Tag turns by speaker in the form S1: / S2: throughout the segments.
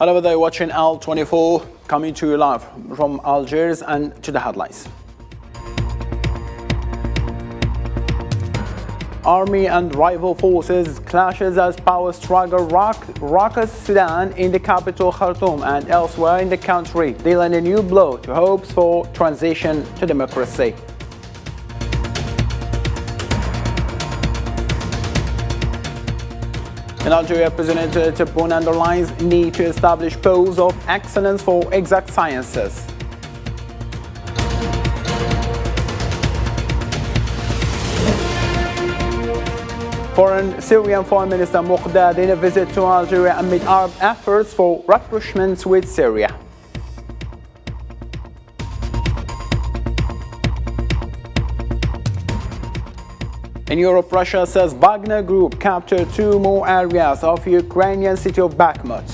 S1: Hello there, watching Al24, coming to you live from Algiers and to the headlines. Army and rival forces clashes as power struggle rockets Sudan in the capital Khartoum and elsewhere in the country, dealing a new blow to hopes for transition to democracy. In Algeria, President Tebboune underlines need to establish poles of excellence for exact sciences. Syrian Foreign Minister Muqdad in a visit to Algeria amid Arab efforts for rapprochement with Syria. In Europe, Russia says Wagner Group captured 2 more areas of Ukrainian city of Bakhmut.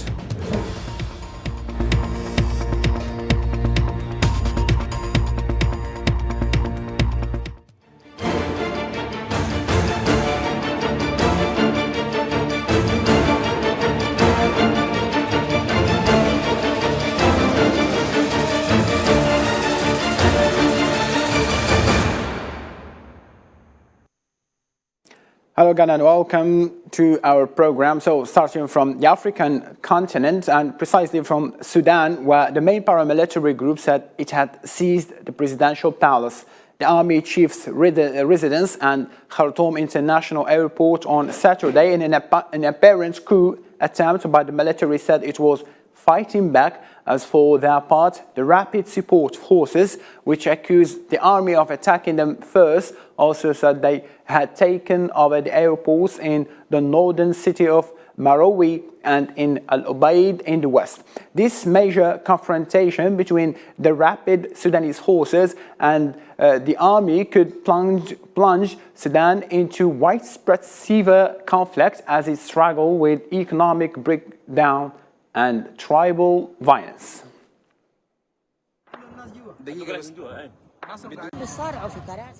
S1: Hello again and welcome to our program. So starting from the African continent and precisely from Sudan, where the main paramilitary group said it had seized the presidential palace, the army chief's residence and Khartoum International Airport on Saturday in an apparent coup attempt by the military said it was fighting back. As for their part, the Rapid Support Forces, which accused the army of attacking them first, also said they had taken over the airports in the northern city of Marawi and in Al-Ubaid in the west. This major confrontation between the Rapid Sudanese forces and the army could plunge Sudan into widespread severe conflict as it struggled with economic breakdown and tribal violence.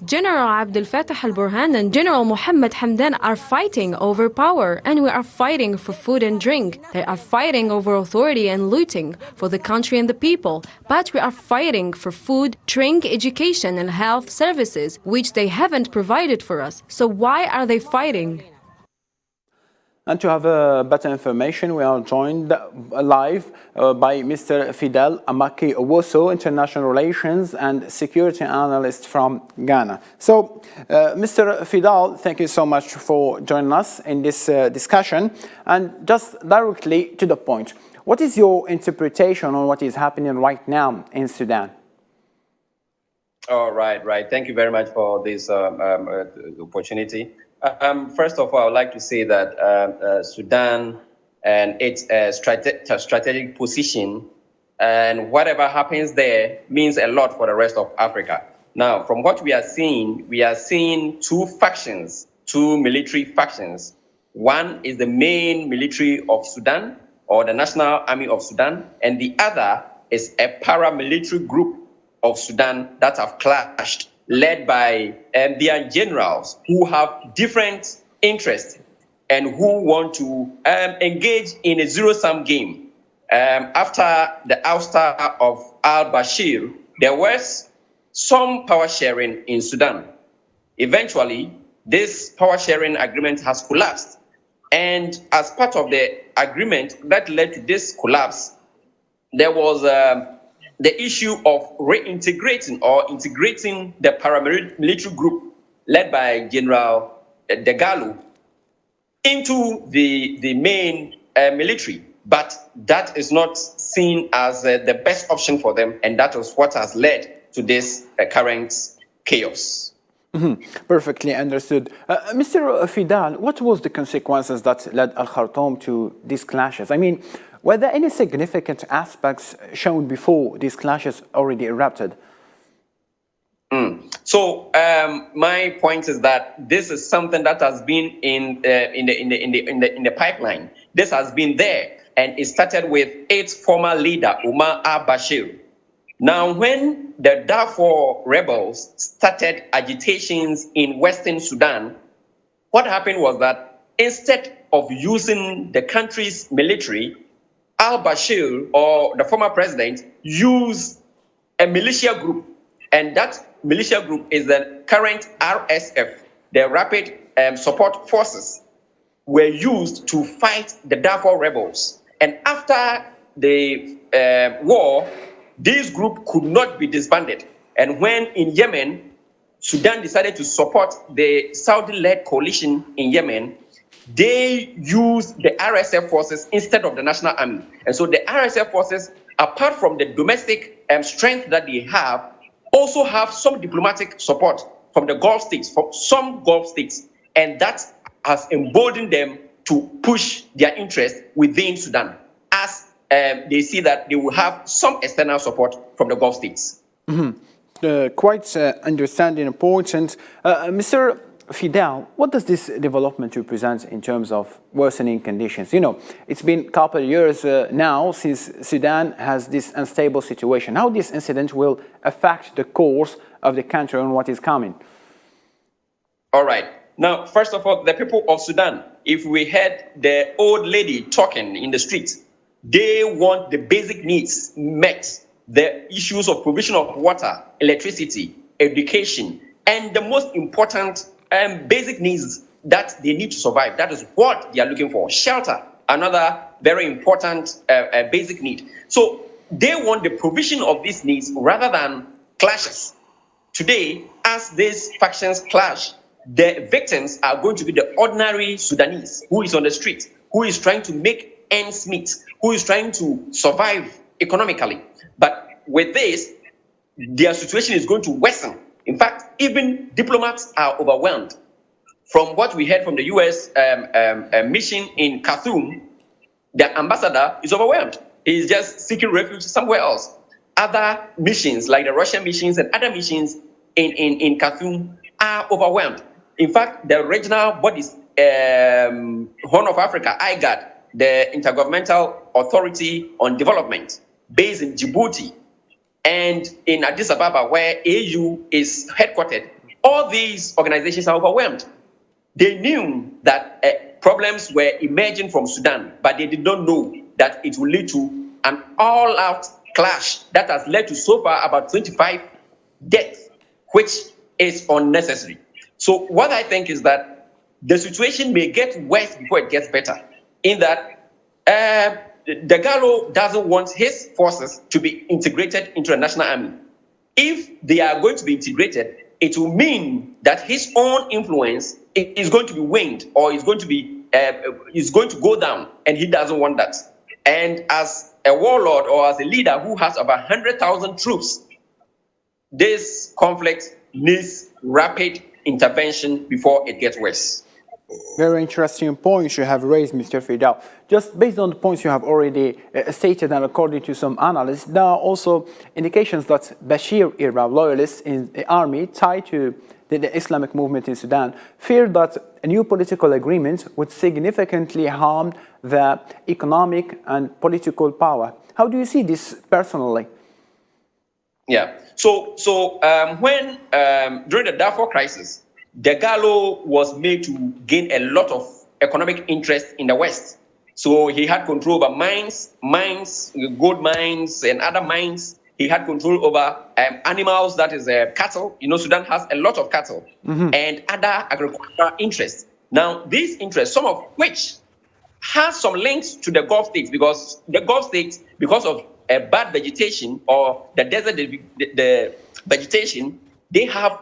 S2: General Abdel Fattah al-Burhan and General Mohammed Hamdan are fighting over power, and we are fighting for food and drink. They are fighting over authority and looting for the country and the people. But we are fighting for food, drink, education and health services, which they haven't provided for us. So why are they fighting?
S1: And to have better information, we are joined live by Mr. Fidel Amaki Owoso, International Relations and Security Analyst from Ghana. So, Mr. Fidel, thank you so much for joining us in this discussion. And just directly to the point, what is your interpretation on what is happening right now in Sudan?
S3: Oh, right. Thank you very much for this opportunity. First of all, I would like to say that Sudan and its strategic position and whatever happens there means a lot for the rest of Africa. Now, from what we are seeing 2 factions, 2 military factions. One is the main military of Sudan, or the National Army of Sudan, and the other is a paramilitary group of Sudan that have clashed, led by their generals who have different interests and who want to engage in a zero-sum game. After the ouster of al-Bashir, there was some power sharing in Sudan. Eventually, this power sharing agreement has collapsed. And as part of the agreement that led to this collapse, there was the issue of reintegrating or integrating the paramilitary group led by General Dagalo into the main military. But that is not seen as the best option for them, and that is what has led to this current chaos.
S1: Perfectly understood. Mr. Fidal, what was the consequences that led Al-Khartoum to these clashes? I mean, were there any significant aspects shown before these clashes already erupted?
S3: So my point is that this is something that has been in the pipeline. This has been there, and it started with its former leader, Omar al-Bashir. Now, when the Darfur rebels started agitations in Western Sudan, what happened was that instead of using the country's military al-Bashir, or the former president, used a militia group, and that militia group is the current RSF, the Rapid Support Forces, were used to fight the Darfur rebels. And after the war, this group could not be disbanded. And when in Yemen, Sudan decided to support the Saudi-led coalition in Yemen, they used the RSF forces instead of the national army. And so the RSF forces, apart from the domestic strength that they have, also have some diplomatic support from the Gulf states, from some Gulf states, and that has emboldened them to push their interest within Sudan, as they see that they will have some external support from the Gulf states.
S1: Quite understanding important. Mr. Fidel, what does this development represent in terms of worsening conditions? You know, it's been a couple of years now since Sudan has this unstable situation. How this incident will affect the course of the country and what is coming?
S3: All right. Now, first of all, the people of Sudan, if we had the old lady talking in the streets, they want the basic needs met. The issues of provision of water, electricity, education, and the most important basic needs that they need to survive. That is what they are looking for. Shelter, another very important basic need. So they want the provision of these needs rather than clashes. Today, as these factions clash, the victims are going to be the ordinary Sudanese who is on the street, who is trying to make ends meet, who is trying to survive economically. But with this, their situation is going to worsen. In fact, even diplomats are overwhelmed. From what we heard from the U.S. mission in Khartoum, the ambassador is overwhelmed. He is just seeking refuge somewhere else. Other missions, like the Russian missions and other missions in Khartoum, are overwhelmed. In fact, the regional bodies, Horn of Africa, IGAD, the Intergovernmental Authority on Development, based in Djibouti, and in Addis Ababa, where AU is headquartered, all these organizations are overwhelmed. They knew that problems were emerging from Sudan, but they did not know that it will lead to an all-out clash that has led to so far about 25 deaths, which is unnecessary. So what I think is that the situation may get worse before it gets better, in that Dagalo doesn't want his forces to be integrated into a national army. If they are going to be integrated, it will mean that his own influence is going to be waned, or is going to go down, and he doesn't want that. And as a warlord or as a leader who has about 100,000 troops, this conflict needs rapid intervention before it gets worse.
S1: Very interesting points you have raised, Mr. Fidel. Just based on the points you have already stated, and according to some analysts, there are also indications that Bashir-era loyalists in the army tied to the Islamic movement in Sudan fear that a new political agreement would significantly harm the economic and political power. How do you see this personally?
S3: Yeah. So when during the Darfur crisis, Dagalo was made to gain a lot of economic interest in the West. So he had control over mines, gold mines, and other mines. He had control over animals, that is cattle. You know, Sudan has a lot of cattle and other agricultural interests. Now, these interests, some of which has some links to the Gulf states, because the Gulf states, because of bad vegetation or the desert the vegetation, they have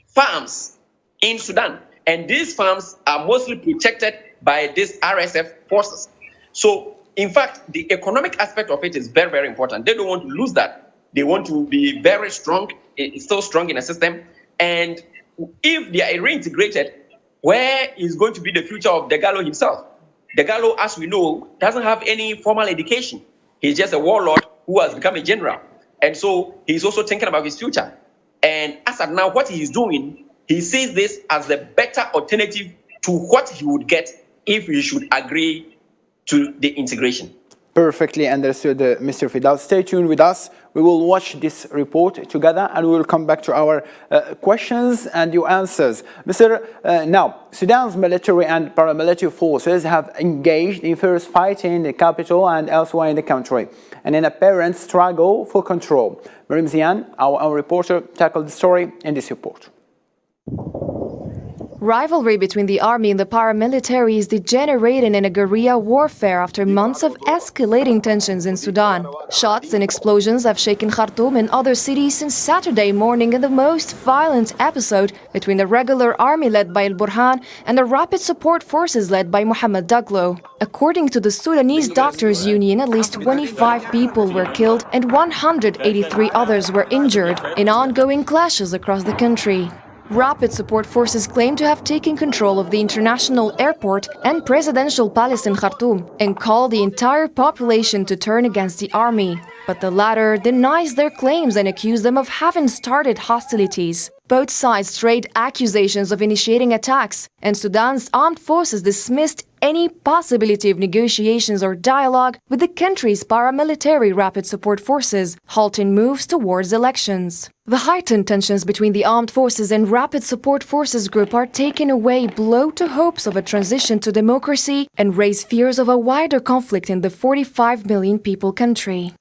S3: farms in Sudan. And these farms are mostly protected by these RSF forces. So, in fact, the economic aspect of it is very, very important. They don't want to lose that. They want to be very strong, still strong in the system. And if they are reintegrated, where is going to be the future of Dagalo himself? Dagalo, as we know, doesn't have any formal education. He's just a warlord who has become a general. And so he's also thinking about his future. And as of now, what he's doing, he sees this as the better alternative to what he would get if he should agree to the integration.
S1: Perfectly understood, Mr. Fidal. Stay tuned with us. We will watch this report together and we will come back to our questions and your answers. Now, Sudan's military and paramilitary forces have engaged in fierce fighting in the capital and elsewhere in the country, and an apparent struggle for control. Marim Zian, our reporter, tackled the story in this report.
S4: Rivalry between the army and the paramilitary is degenerating in a guerrilla warfare after months of escalating tensions in Sudan. Shots and explosions have shaken Khartoum and other cities since Saturday morning in the most violent episode between the regular army led by Al-Burhan and the rapid support forces led by Mohammed Daglo. According to the Sudanese Doctors Union, at least 25 people were killed and 183 others were injured in ongoing clashes across the country. Rapid support forces claim to have taken control of the international airport and presidential palace in Khartoum and call the entire population to turn against the army. But the latter denies their claims and accuse them of having started hostilities. Both sides trade accusations of initiating attacks, and Sudan's armed forces dismissed any possibility of negotiations or dialogue with the country's paramilitary rapid support forces, halting moves towards elections. The heightened tensions between the armed forces and rapid support forces group are taking away blow to hopes of a transition to democracy and raise fears of a wider conflict in the 45 million people country.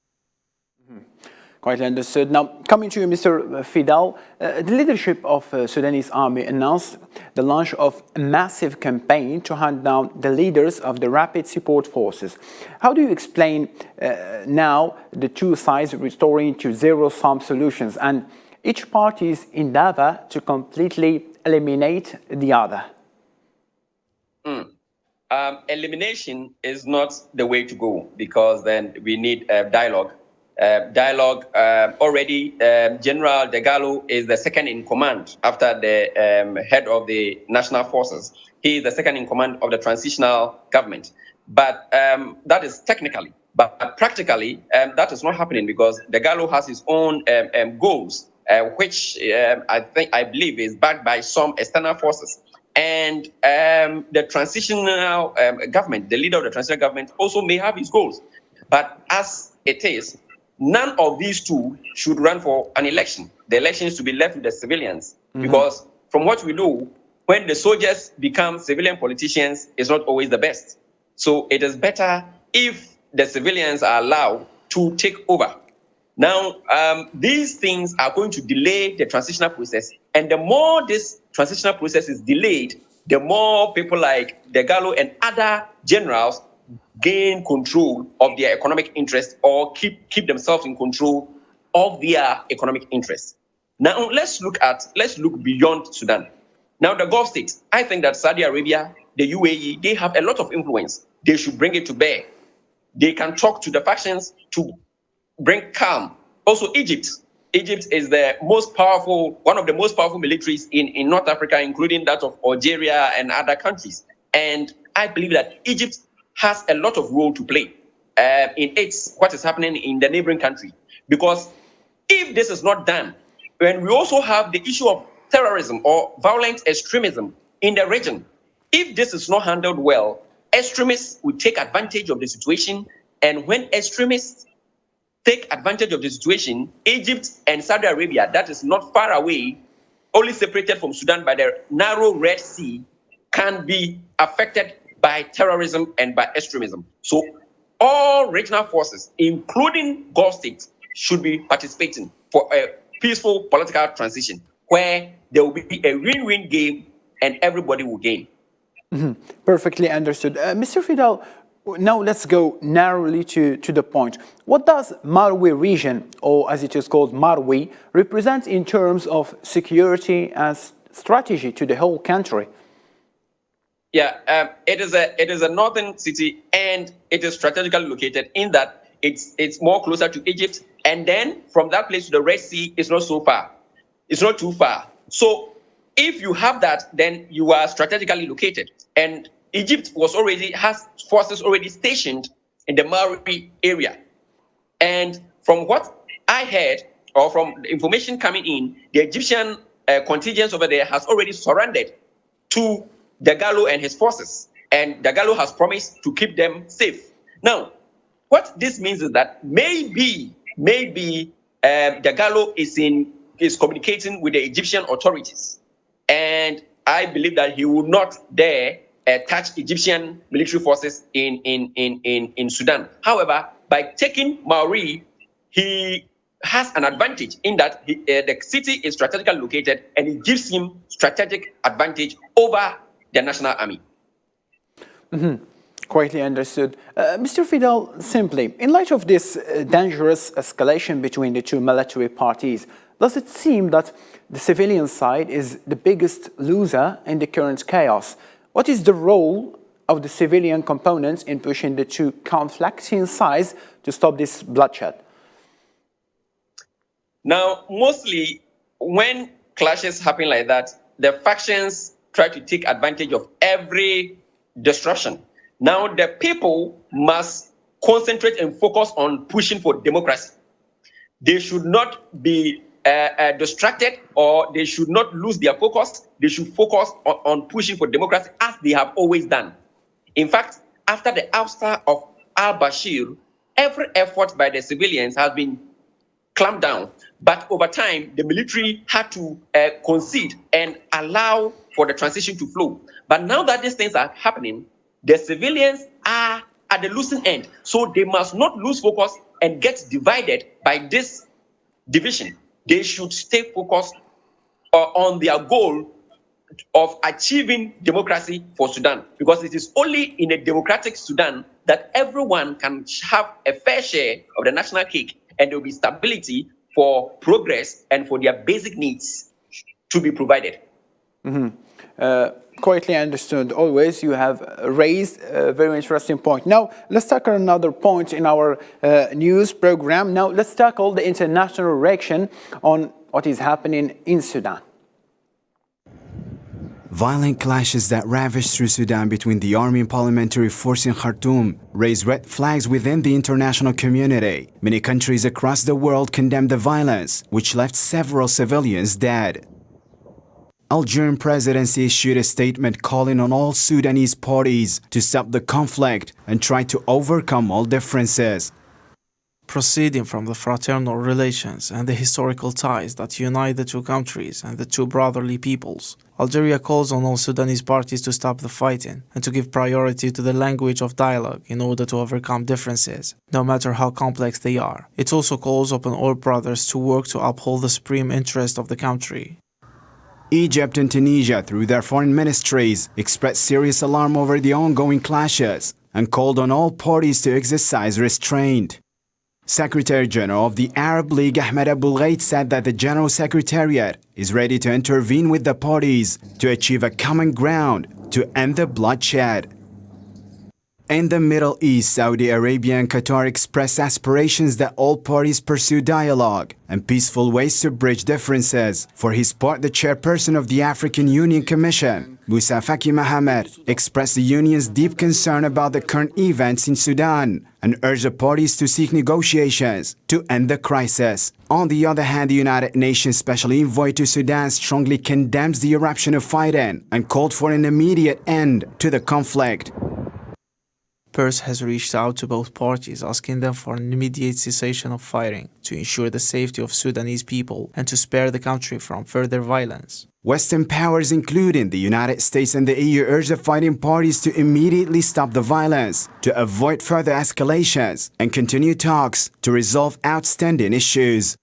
S1: Quite understood. Now, coming to you, Mr. Fidal, the leadership of Sudanese army announced the launch of a massive campaign to hunt down the leaders of the rapid support forces. How do you explain now the two sides restoring to zero-sum solutions and each party's endeavor to completely eliminate the other?
S3: Elimination is not the way to go, because then we need dialogue. Already, General Dagalo is the second in command after the head of the national forces. He is the second in command of the transitional government. But that is technically. But practically, that is not happening because Dagalo has his own goals, which I believe is backed by some external forces. And the transitional government, the leader of the transitional government, also may have his goals. But as it is, none of these two should run for an election. The election is to be left with the civilians. Because from what we know, when the soldiers become civilian politicians, it's not always the best. So it is better if the civilians are allowed to take over. Now, these things are going to delay the transitional process. And the more this transitional process is delayed, the more people like Dagalo and other generals gain control of their economic interests or keep themselves in control of their economic interests. Now, let's look beyond Sudan. Now, the Gulf states, I think that Saudi Arabia, the UAE, they have a lot of influence. They should bring it to bear. They can talk to the factions to bring calm. Also, Egypt. Egypt is one of the most powerful militaries in North Africa, including that of Algeria and other countries. And I believe that Egypt has a lot of role to play in what is happening in the neighboring country. Because if this is not done, then we also have the issue of terrorism or violent extremism in the region. If this is not handled well, extremists will take advantage of the situation. And when extremists take advantage of the situation, Egypt and Saudi Arabia, that is not far away, only separated from Sudan by the narrow Red Sea, can be affected by terrorism and by extremism. So all regional forces, including Gulf states, should be participating for a peaceful political transition where there will be a win-win game and everybody will gain.
S1: Perfectly understood. Mr. Fidal, now let's go narrowly to the point. What does Marwi region, or as it is called Marwi, represent in terms of security and strategy to the whole country?
S3: Yeah, it is a northern city, and it is strategically located in that it's more closer to Egypt, and then from that place to the Red Sea is not so far. It's not too far. So if you have that, then you are strategically located. And Egypt has forces already stationed in the Marwi area. And from what I heard, or from the information coming in, the Egyptian contingents over there has already surrendered to Dagalo and his forces, and Dagalo has promised to keep them safe. Now, what this means is that maybe Dagalo is communicating with the Egyptian authorities, and I believe that he will not dare touch Egyptian military forces in Sudan. However, by taking Mauri, he has an advantage in that the city is strategically located, and it gives him strategic advantage over the national army.
S1: Quietly understood. Mr. Fidel, simply, in light of this dangerous escalation between the two military parties, does it seem that the civilian side is the biggest loser in the current chaos? What is the role of the civilian components in pushing the two conflicting sides to stop this bloodshed?
S3: Now, mostly when clashes happen like that, the factions try to take advantage of every disruption. Now, the people must concentrate and focus on pushing for democracy. They should not be distracted, or they should not lose their focus. They should focus on pushing for democracy as they have always done. In fact, after the ouster of al-Bashir, every effort by the civilians has been clamped down. But over time, the military had to concede and allow for the transition to flow. But now that these things are happening, the civilians are at the losing end. So they must not lose focus and get divided by this division. They should stay focused on their goal of achieving democracy for Sudan, because it is only in a democratic Sudan that everyone can have a fair share of the national cake, and there will be stability for progress and for their basic needs to be provided.
S1: Quietly understood. Always, you have raised a very interesting point. Now, let's tackle another point in our news program. Now, let's tackle the international reaction on what is happening in Sudan.
S5: Violent clashes that ravaged through Sudan between the army and parliamentary force in Khartoum raised red flags within the international community. Many countries across the world condemned the violence, which left several civilians dead. Algerian presidency issued a statement calling on all Sudanese parties to stop the conflict and try to overcome all differences.
S6: Proceeding from the fraternal relations and the historical ties that unite the two countries and the two brotherly peoples, Algeria calls on all Sudanese parties to stop the fighting and to give priority to the language of dialogue in order to overcome differences, no matter how complex they are. It also calls upon all brothers to work to uphold the supreme interest of the country.
S5: Egypt and Tunisia, through their foreign ministries, expressed serious alarm over the ongoing clashes and called on all parties to exercise restraint. Secretary General of the Arab League Ahmed Abul Ghait said that the General Secretariat is ready to intervene with the parties to achieve a common ground to end the bloodshed. In the Middle East, Saudi Arabia and Qatar expressed aspirations that all parties pursue dialogue and peaceful ways to bridge differences. For his part, the chairperson of the African Union Commission, Moussa Faki Mohamed, expressed the Union's deep concern about the current events in Sudan and urged the parties to seek negotiations to end the crisis. On the other hand, the United Nations Special Envoy to Sudan strongly condemns the eruption of fighting and called for an immediate end to the conflict.
S6: PERS has reached out to both parties, asking them for an immediate cessation of fighting to ensure the safety of Sudanese people and to spare the country from further violence.
S5: Western powers, including the United States and the EU, urge the fighting parties to immediately stop the violence, to avoid further escalations, and continue talks to resolve outstanding issues.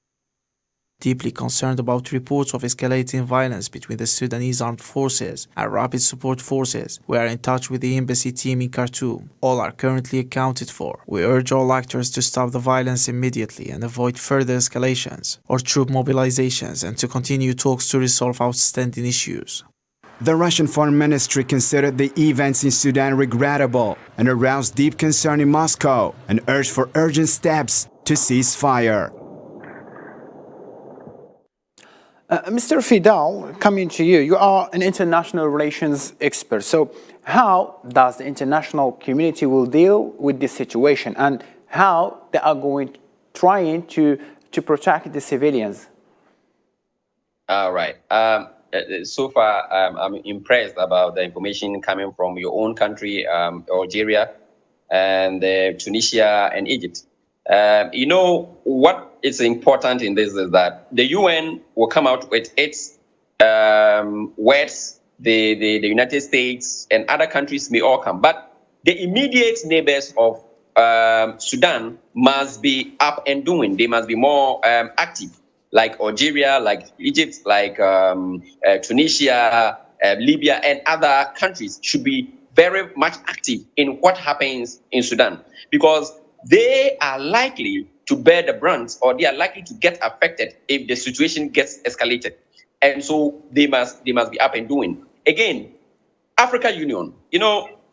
S6: Deeply concerned about reports of escalating violence between the Sudanese armed forces and rapid support forces, we are in touch with the embassy team in Khartoum. All are currently accounted for. We urge all actors to stop the violence immediately and avoid further escalations or troop mobilizations, and to continue talks to resolve outstanding issues.
S5: The Russian Foreign Ministry considered the events in Sudan regrettable and aroused deep concern in Moscow and urged for urgent steps to cease fire.
S1: Mr. Fidel, coming to you, you are an international relations expert. So how does the international community will deal with this situation, and how they are trying to protect the civilians?
S3: All right. So far, I'm impressed about the information coming from your own country, Algeria. and Tunisia and Egypt. What is important in this is that the UN will come out with its words. The United States and other countries may all come, but the immediate neighbors of Sudan must be up and doing. They must be more active, like Algeria, like Egypt, like Tunisia, Libya, and other countries should be very much active in what happens in Sudan, because they are likely to bear the brunt, or they are likely to get affected if the situation gets escalated. And so they must be up and doing. Again, Africa Union,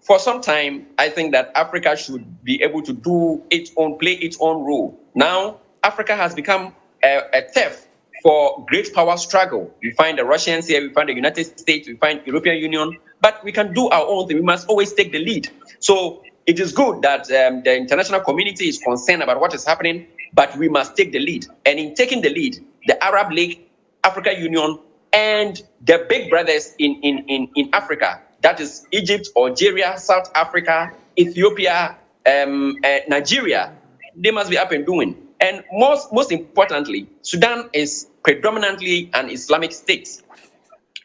S3: for some time, I think that Africa should be able to play its own role. Now, Africa has become a turf for great power struggle. We find the Russians here, we find the United States, we find European Union, but we can do our own thing. We must always take the lead. So it is good that the international community is concerned about what is happening, but we must take the lead. And in taking the lead, the Arab League, Africa Union, and the big brothers in Africa, that is Egypt, Algeria, South Africa, Ethiopia, Nigeria, they must be up and doing. And most importantly, Sudan is predominantly an Islamic state.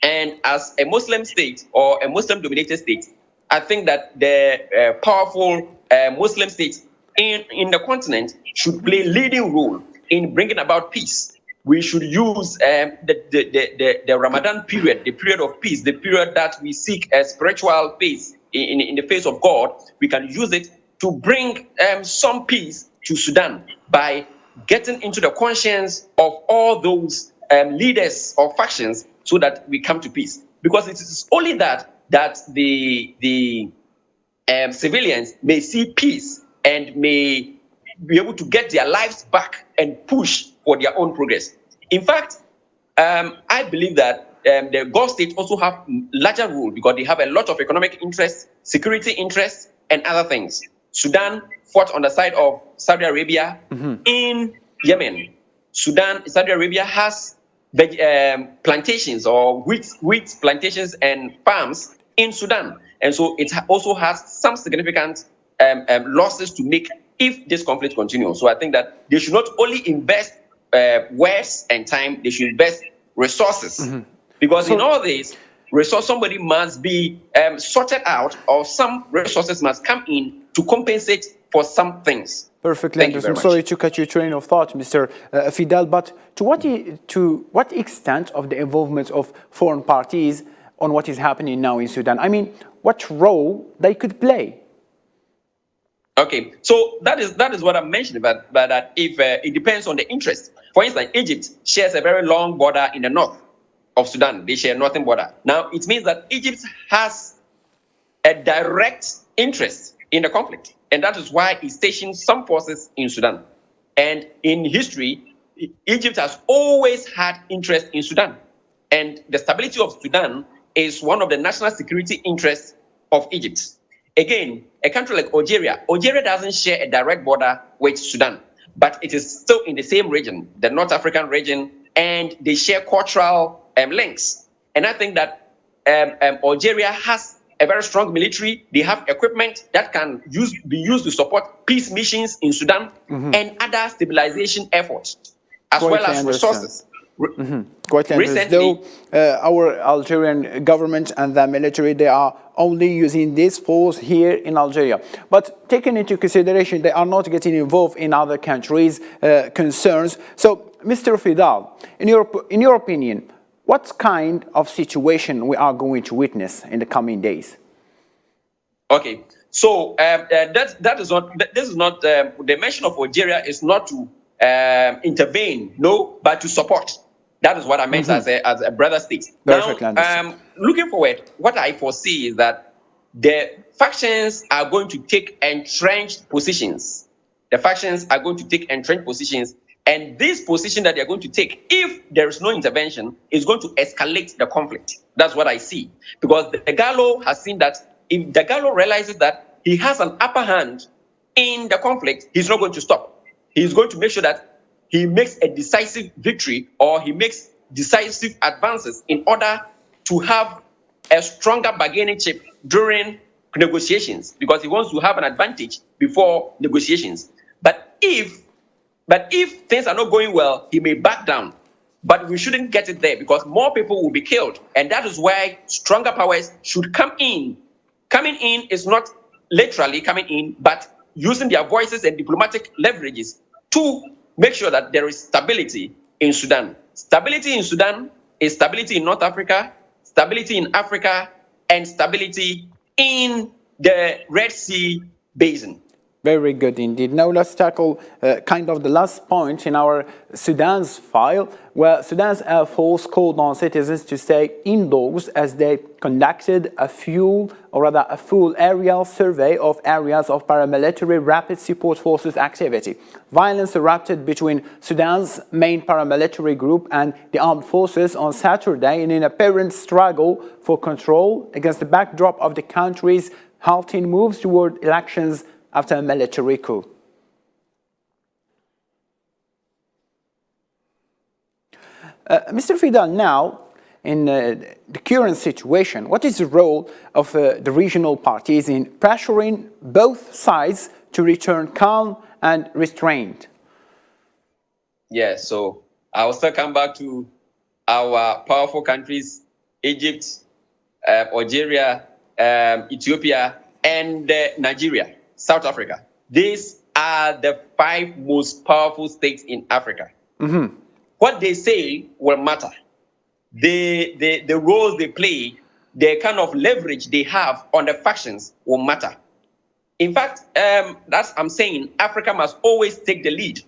S3: And as a Muslim state or a Muslim-dominated state, I think that the powerful Muslim states in the continent should play a leading role in bringing about peace. We should use the Ramadan period, the period of peace, the period that we seek a spiritual peace in the face of God. We can use it to bring some peace to Sudan by getting into the conscience of all those leaders or factions so that we come to peace. Because it is only that the civilians may see peace and may be able to get their lives back and push for their own progress. In fact, I believe that the Gulf states also have larger role because they have a lot of economic interests, security interests, and other things. Sudan fought on the side of Saudi Arabia in Yemen. Saudi Arabia has plantations or wheat plantations and farms in Sudan. And so it also has some significant losses to make if this conflict continues. So I think that they should not only invest words and time, they should invest resources. Because in all this, somebody must be sorted out, or some resources must come in to compensate for some things.
S1: Perfectly understood. Sorry to cut your train of thought, Mr. Fidel, but to what extent of the involvement of foreign parties on what is happening now in Sudan? I mean, what role they could play?
S3: Okay, so that is what I'm mentioning, but that if it depends on the interest. For instance, Egypt shares a very long border in the north of Sudan. They share northern border. Now, it means that Egypt has a direct interest in the conflict, and that is why it stations some forces in Sudan. And in history, Egypt has always had interest in Sudan, and the stability of Sudan is one of the national security interests of Egypt. Again, a country like Algeria doesn't share a direct border with Sudan, but it is still in the same region, the North African region, and they share cultural links. And I think that Algeria has a very strong military. They have equipment that can be used to support peace missions in Sudan and other stabilization efforts, as well as resources.
S1: Quite interesting. Though our Algerian government and the military, they are only using this force here in Algeria. But taking into consideration, they are not getting involved in other countries' concerns. So, Mr. Fidel, in your opinion, what kind of situation we are going to witness in the coming days?
S3: Okay, so the mention of Algeria is not to intervene, no, but to support. That is what I meant as a brother state. Now, looking forward, what I foresee is that the factions are going to take entrenched positions. And this position that they're going to take, if there is no intervention, is going to escalate the conflict. That's what I see. Because the Dagalo has seen that if Dagalo realizes that he has an upper hand in the conflict, he's not going to stop. He's going to make sure that he makes a decisive victory, or he makes decisive advances in order to have a stronger bargaining chip during negotiations because he wants to have an advantage before negotiations. But if things are not going well, he may back down. But we shouldn't get it there because more people will be killed. And that is why stronger powers should come in. Coming in is not literally coming in, but using their voices and diplomatic leverages to make sure that there is stability in Sudan. Stability in Sudan is stability in North Africa, stability in Africa, and stability in the Red Sea basin.
S1: Very good indeed. Now let's tackle kind of the last point in our Sudan's file, where Sudan's Air Force called on citizens to stay indoors as they conducted a full aerial survey of areas of paramilitary rapid support forces activity. Violence erupted between Sudan's main paramilitary group and the armed forces on Saturday in an apparent struggle for control against the backdrop of the country's halting moves toward elections after a military coup. Mr. Fidel, now, in the current situation, what is the role of the regional parties in pressuring both sides to return calm and restraint?
S3: Yes, so I will still come back to our powerful countries, Egypt, Algeria, Ethiopia, and Nigeria. South Africa. These are the 5 most powerful states in Africa. Mm-hmm. What they say will matter. The roles they play, the kind of leverage they have on the factions will matter. In fact, that's I'm saying Africa must always take the lead.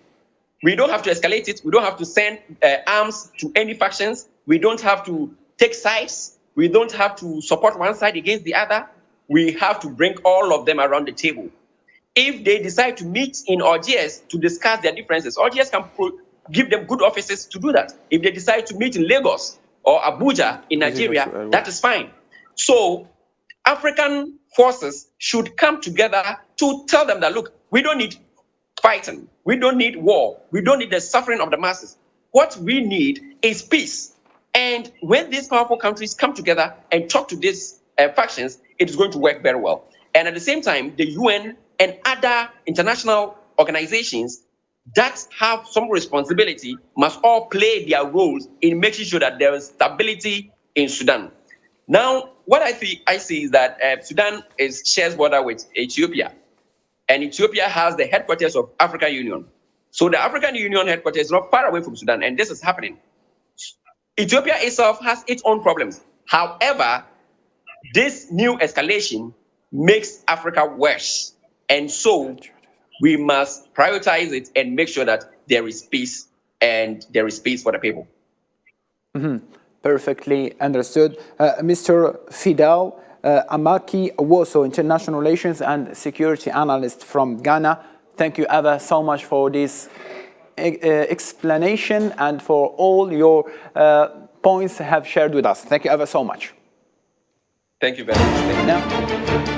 S3: We don't have to escalate it. We don't have to send arms to any factions. We don't have to take sides. We don't have to support one side against the other. We have to bring all of them around the table. If they decide to meet in Algiers to discuss their differences, Algiers can give them good offices to do that. If they decide to meet in Lagos or Abuja in Nigeria, that is fine. So African forces should come together to tell them that, look, we don't need fighting. We don't need war. We don't need the suffering of the masses. What we need is peace. And when these powerful countries come together and talk to these factions, it is going to work very well. And at the same time, the UN and other international organizations that have some responsibility must all play their roles in making sure that there is stability in Sudan. Now, what I see is that Sudan shares border with Ethiopia, and Ethiopia has the headquarters of African Union. So the African Union headquarters is not far away from Sudan, and this is happening. Ethiopia itself has its own problems. However, this new escalation makes Africa worse. And so we must prioritize it and make sure that there is peace and there is peace for the people.
S1: Mm-hmm. Perfectly understood. Mr. Fidel Amaki Woso, International Relations and Security Analyst from Ghana, thank you ever so much for this explanation and for all your points you have shared with us. Thank you ever so much.
S3: Thank you very much.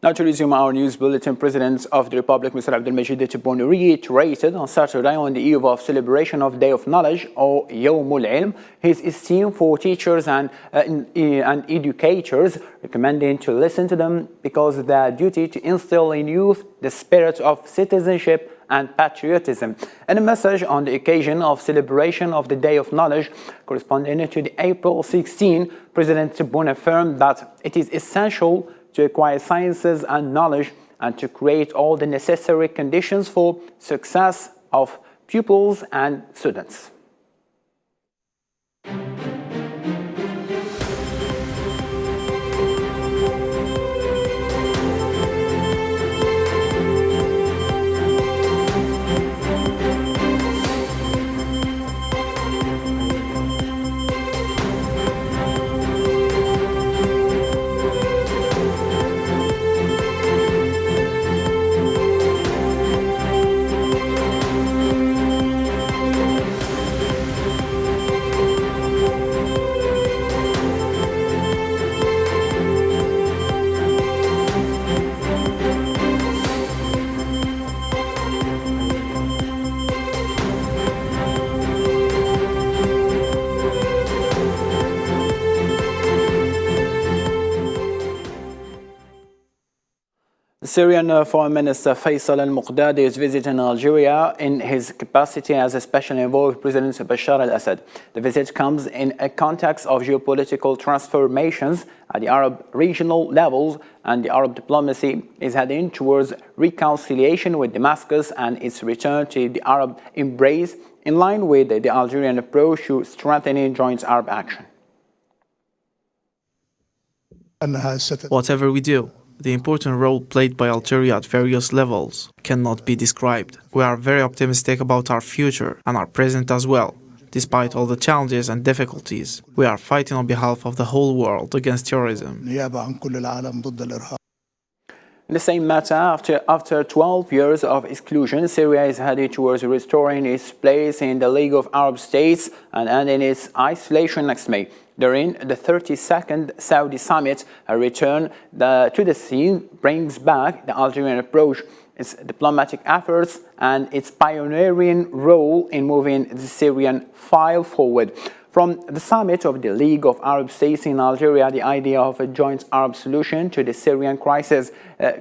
S1: Now to resume our news bulletin, President of the Republic, Mr. Abdelmajid Tebboune, reiterated on Saturday on the eve of celebration of Day of Knowledge, or Yawmul Ilm, his esteem for teachers and educators, recommending to listen to them because of their duty to instill in youth the spirit of citizenship and patriotism. In a message on the occasion of celebration of the Day of Knowledge, corresponding to the April 16, President Tebboune affirmed that it is essential to acquire sciences and knowledge and to create all the necessary conditions for success of pupils and students. Syrian Foreign Minister Faisal al-Muqdadi is visiting Algeria in his capacity as a special envoy of President Bashar al-Assad. The visit comes in a context of geopolitical transformations at the Arab regional levels, and the Arab diplomacy is heading towards reconciliation with Damascus and its return to the Arab embrace, in line with the Algerian approach to strengthening joint Arab action.
S6: Whatever we do, the important role played by Algeria at various levels cannot be described. We are very optimistic about our future and our present as well. Despite all the challenges and difficulties, we are fighting on behalf of the whole world against terrorism.
S1: In the same matter, after 12 years of exclusion, Syria is headed towards restoring its place in the League of Arab States and ending its isolation next May. During the 32nd Saudi summit, a return to the scene brings back the Algerian approach, its diplomatic efforts, and its pioneering role in moving the Syrian file forward. From the summit of the League of Arab States in Algeria, the idea of a joint Arab solution to the Syrian crisis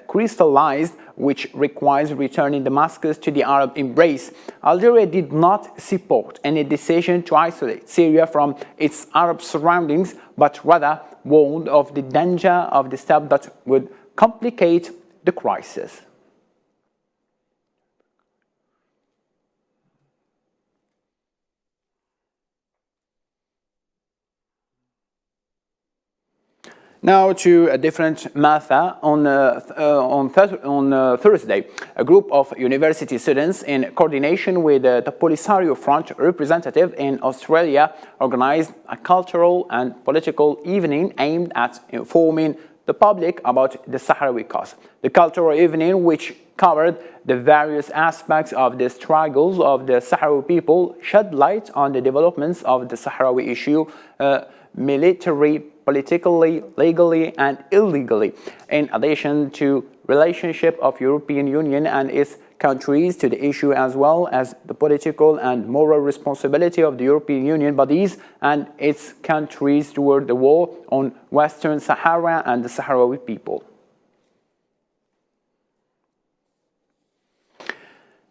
S1: crystallized, which requires returning Damascus to the Arab embrace. Algeria did not support any decision to isolate Syria from its Arab surroundings, but rather warned of the danger of the step that would complicate the crisis. Now to a different matter. On Thursday, a group of university students, in coordination with the Polisario Front representative in Australia, organized a cultural and political evening aimed at informing the public about the Sahrawi cause. The cultural evening, which covered the various aspects of the struggles of the Sahrawi people, shed light on the developments of the Sahrawi issue, military, politically, legally, and illegally, in addition to relationship of European Union and its countries to the issue, as well as the political and moral responsibility of the European Union bodies and its countries toward the war on Western Sahara and the Sahrawi people.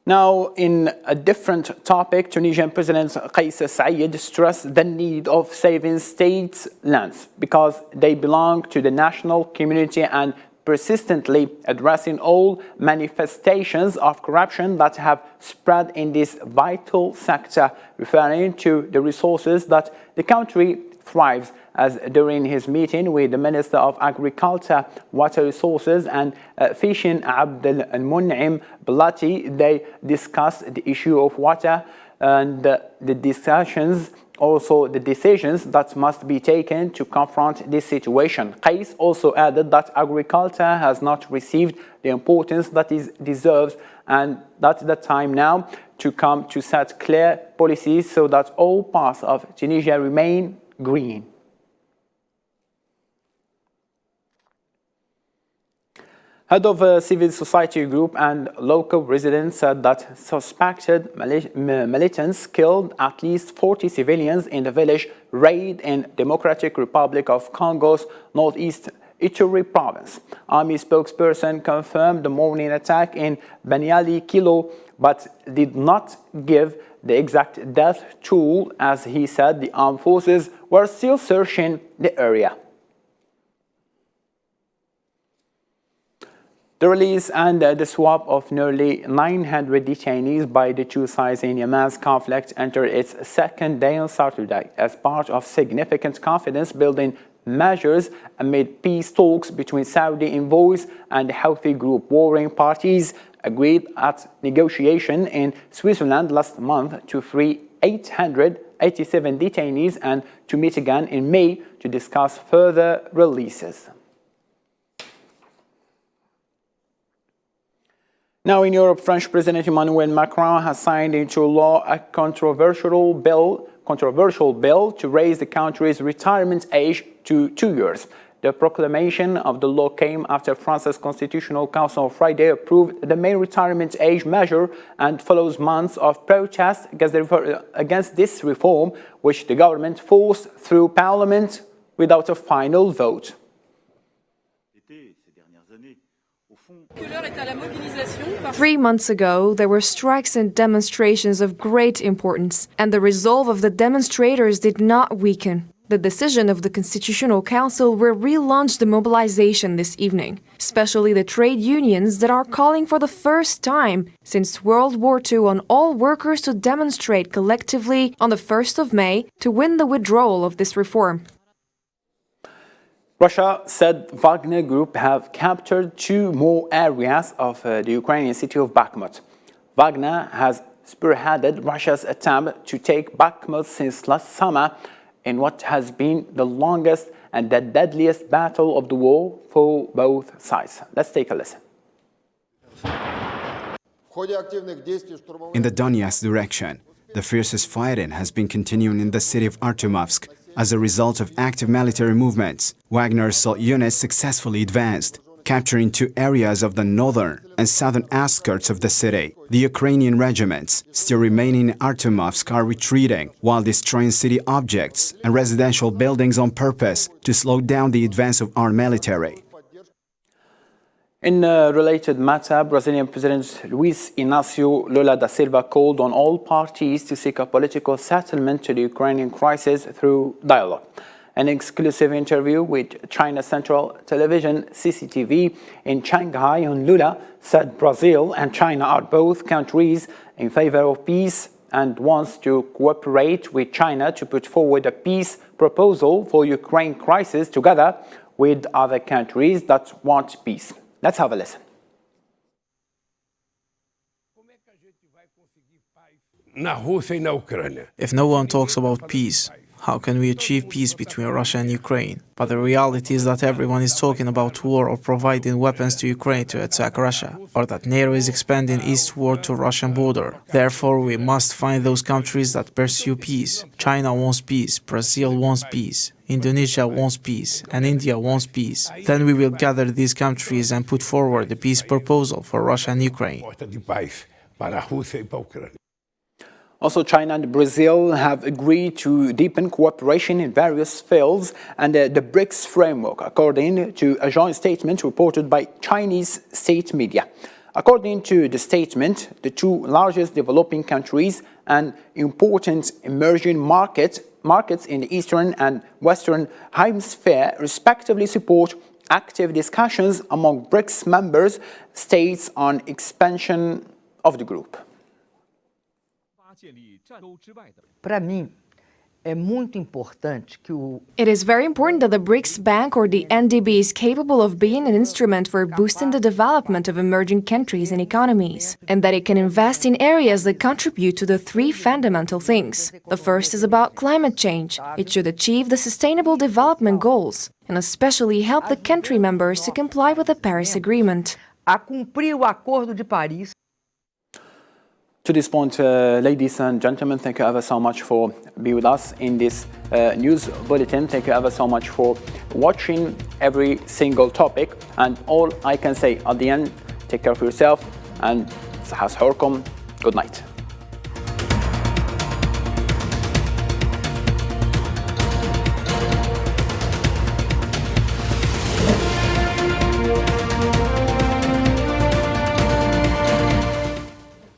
S1: Now, in a different topic, Tunisian President Kais Saied stressed the need of saving states' lands because they belong to the national community, and persistently addressing all manifestations of corruption that have spread in this vital sector, referring to the resources that the country thrives, as during his meeting with the Minister of Agriculture, Water Resources and Fishing, Abdel Al-Mun'im Blati, they discussed the issue of water and the decisions that must be taken to confront this situation. Qais also added that agriculture has not received the importance that it deserves, and that's the time now to come to set clear policies so that all parts of Tunisia remain green. Head of a civil society group and local residents said that suspected militants killed at least 40 civilians in the village raid in Democratic Republic of Congo's northeast Ituri province. Army spokesperson confirmed the morning attack in Baniali Kilo, but did not give the exact death toll, as he said the armed forces were still searching the area. The release and the swap of nearly 900 detainees by the two sides in Yemen's conflict entered its second day on Saturday as part of significant confidence-building measures amid peace talks between Saudi envoys and the Houthi group. Warring parties agreed at negotiation in Switzerland last month to free 887 detainees and to meet again in May to discuss further releases. Now in Europe, French President Emmanuel Macron has signed into law a controversial bill to raise the country's retirement age to 2 years. The proclamation of the law came after France's Constitutional Council on Friday approved the main retirement age measure and follows months of protest against this reform, which the government forced through parliament without a final vote.
S4: 3 months ago, there were strikes and demonstrations of great importance, and the resolve of the demonstrators did not weaken. The decision of the Constitutional Council will relaunch the mobilization this evening, especially the trade unions that are calling for the first time since World War II on all workers to demonstrate collectively on the 1st of May to win the withdrawal of this reform.
S1: Russia said Wagner Group have captured 2 more areas of the Ukrainian city of Bakhmut. Wagner has spearheaded Russia's attempt to take Bakhmut since last summer in what has been the longest and the deadliest battle of the war for both sides. Let's take a listen.
S5: In the Donetsk direction, the fiercest fighting has been continuing in the city of Artemovsk. As a result of active military movements, Wagner assault units successfully advanced, capturing 2 areas of the northern and southern outskirts of the city. The Ukrainian regiments still remaining in Artemovsk are retreating while destroying city objects and residential buildings on purpose to slow down the advance of our military.
S1: In a related matter, Brazilian President Luiz Inácio Lula da Silva called on all parties to seek a political settlement to the Ukrainian crisis through dialogue. An exclusive interview with China Central Television CCTV in Shanghai on Lula said Brazil and China are both countries in favor of peace and wants to cooperate with China to put forward a peace proposal for Ukraine crisis together with other countries that want peace. Let's have a listen.
S6: If no one talks about peace, how can we achieve peace between Russia and Ukraine? But the reality is that everyone is talking about war or providing weapons to Ukraine to attack Russia, or that NATO is expanding eastward to Russian border. Therefore, we must find those countries that pursue peace. China wants peace, Brazil wants peace, Indonesia wants peace, and India wants peace. Then we will gather these countries and put forward a peace proposal for Russia and Ukraine.
S1: Also, China and Brazil have agreed to deepen cooperation in various fields under the BRICS framework, according to a joint statement reported by Chinese state media. According to the statement, the 2 largest developing countries and important emerging markets in the Eastern and Western Hemisphere respectively support active discussions among BRICS members states on expansion of the group.
S4: It is very important that the BRICS Bank or the NDB is capable of being an instrument for boosting the development of emerging countries and economies, and that it can invest in areas that contribute to the 3 fundamental things. The first is about climate change. It should achieve the Sustainable Development Goals, and especially help the country members to comply with the Paris Agreement.
S1: To this point, ladies and gentlemen, thank you ever so much for being with us in this news bulletin. Thank you ever so much for watching every single topic. And all I can say at the end, take care of yourself and good night.